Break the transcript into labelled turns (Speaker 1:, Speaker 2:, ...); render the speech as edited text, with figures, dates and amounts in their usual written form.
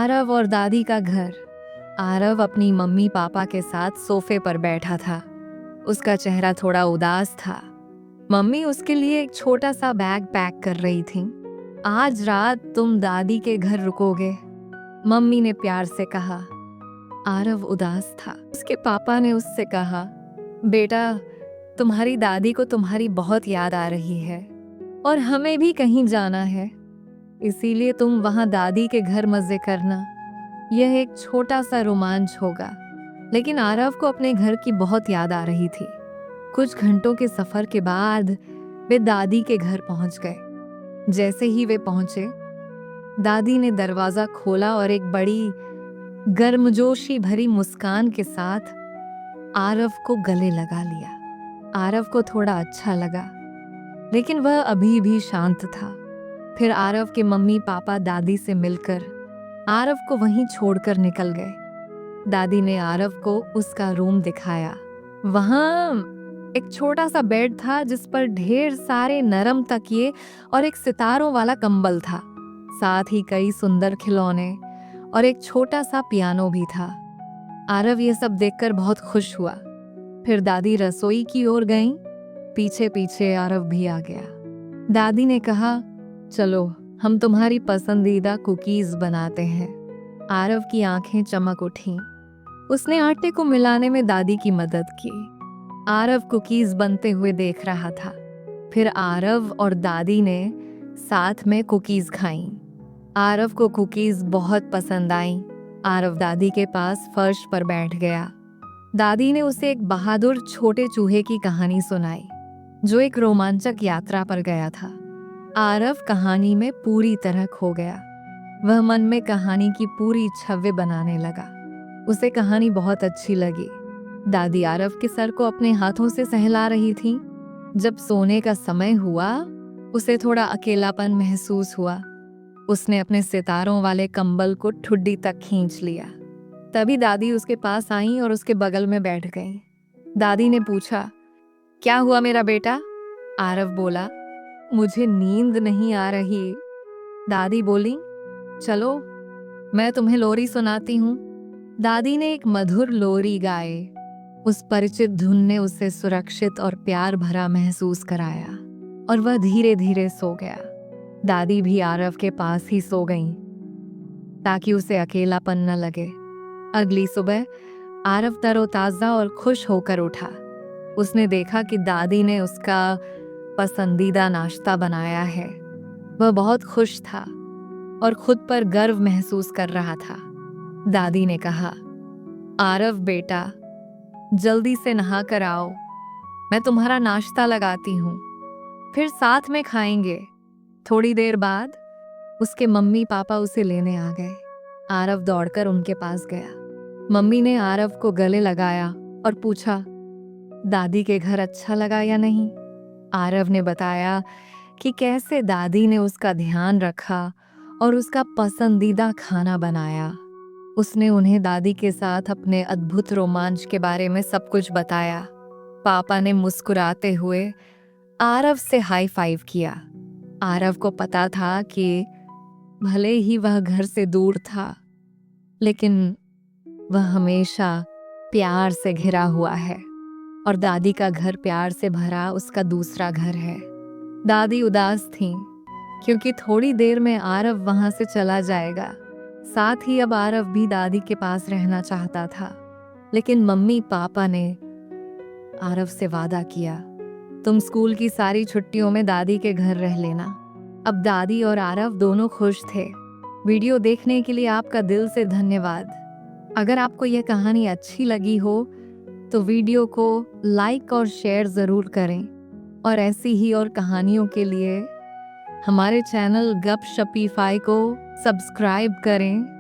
Speaker 1: आरव और दादी का घर। आरव अपनी मम्मी पापा के साथ सोफे पर बैठा था। उसका चेहरा थोड़ा उदास था। मम्मी उसके लिए एक छोटा सा बैग पैक कर रही थी। आज रात तुम दादी के घर रुकोगे, मम्मी ने प्यार से कहा। आरव उदास था। उसके पापा ने उससे कहा, बेटा तुम्हारी दादी को तुम्हारी बहुत याद आ रही है और हमें भी कहीं जाना है, इसीलिए तुम वहां दादी के घर मजे करना। यह एक छोटा सा रोमांच होगा। लेकिन आरव को अपने घर की बहुत याद आ रही थी। कुछ घंटों के सफर के बाद वे दादी के घर पहुंच गए। जैसे ही वे पहुंचे, दादी ने दरवाजा खोला और एक बड़ी गर्मजोशी भरी मुस्कान के साथ आरव को गले लगा लिया। आरव को थोड़ा अच्छा लगा, लेकिन वह अभी भी शांत था। फिर आरव के मम्मी पापा दादी से मिलकर आरव को वहीं छोड़कर निकल गए। दादी ने आरव को उसका रूम दिखाया। वहां एक छोटा सा बेड था जिस पर ढेर सारे नरम तकिए और एक सितारों वाला कंबल था। साथ ही कई सुंदर खिलौने और एक छोटा सा पियानो भी था। आरव ये सब देखकर बहुत खुश हुआ। फिर दादी रसोई की ओर गईं। पीछे पीछे आरव भी आ गया। दादी ने कहा, चलो हम तुम्हारी पसंदीदा कुकीज बनाते हैं। आरव की आंखें चमक उठीं। उसने आटे को मिलाने में दादी की मदद की। आरव कुकीज बनते हुए देख रहा था। फिर आरव और दादी ने साथ में कुकीज खाईं। आरव को कुकीज बहुत पसंद आईं। आरव दादी के पास फर्श पर बैठ गया। दादी ने उसे एक बहादुर छोटे चूहे की कहानी सुनाई, जो एक रोमांचक यात्रा पर गया था। आरव कहानी में पूरी तरह खो गया। वह मन में कहानी की पूरी छवि बनाने लगा। उसे कहानी बहुत अच्छी लगी। दादी आरव के सर को अपने हाथों से सहला रही थी। जब सोने का समय हुआ, उसे थोड़ा अकेलापन महसूस हुआ। उसने अपने सितारों वाले कंबल को ठुड्डी तक खींच लिया। तभी दादी उसके पास आई और उसके बगल में बैठ गई। दादी ने पूछा, क्या हुआ मेरा बेटा? आरव बोला, मुझे नींद नहीं आ रही। दादी बोली, चलो मैं तुम्हें लोरी सुनाती हूँ। दादी ने एक मधुर लोरी गाए। उस परिचित धुन ने उसे सुरक्षित और प्यार भरा महसूस कराया और वह धीरे धीरे सो गया। दादी भी आरव के पास ही सो गईं, ताकि उसे अकेलापन न लगे। अगली सुबह आरव तरोताजा और खुश होकर उठा। उसने देखा कि दादी ने उसका पसंदीदा नाश्ता बनाया है। वह बहुत खुश था और खुद पर गर्व महसूस कर रहा था। दादी ने कहा, आरव बेटा, जल्दी से नहा कर आओ, मैं तुम्हारा नाश्ता लगाती हूँ, फिर साथ में खाएंगे। थोड़ी देर बाद उसके मम्मी पापा उसे लेने आ गए। आरव दौड़कर उनके पास गया। मम्मी ने आरव को गले लगाया और पूछा, दादी के घर अच्छा लगा या नहीं? आरव ने बताया कि कैसे दादी ने उसका ध्यान रखा और उसका पसंदीदा खाना बनाया। उसने उन्हें दादी के साथ अपने अद्भुत रोमांच के बारे में सब कुछ बताया। पापा ने मुस्कुराते हुए आरव से हाई फाइव किया। आरव को पता था कि भले ही वह घर से दूर था, लेकिन वह हमेशा प्यार से घिरा हुआ है और दादी का घर प्यार से भरा उसका दूसरा घर है। दादी उदास थीं, क्योंकि थोड़ी देर में आरव वहां से चला जाएगा। साथ ही अब आरव भी दादी के पास रहना चाहता था। लेकिन मम्मी पापा ने आरव से वादा किया, तुम स्कूल की सारी छुट्टियों में दादी के घर रह लेना। अब दादी और आरव दोनों खुश थे। वीडियो देखने के लिए आपका दिल से धन्यवाद। अगर आपको यह कहानी अच्छी लगी हो तो वीडियो को लाइक और शेयर ज़रूर करें और ऐसी ही और कहानियों के लिए हमारे चैनल गपशपीफाई को सब्सक्राइब करें।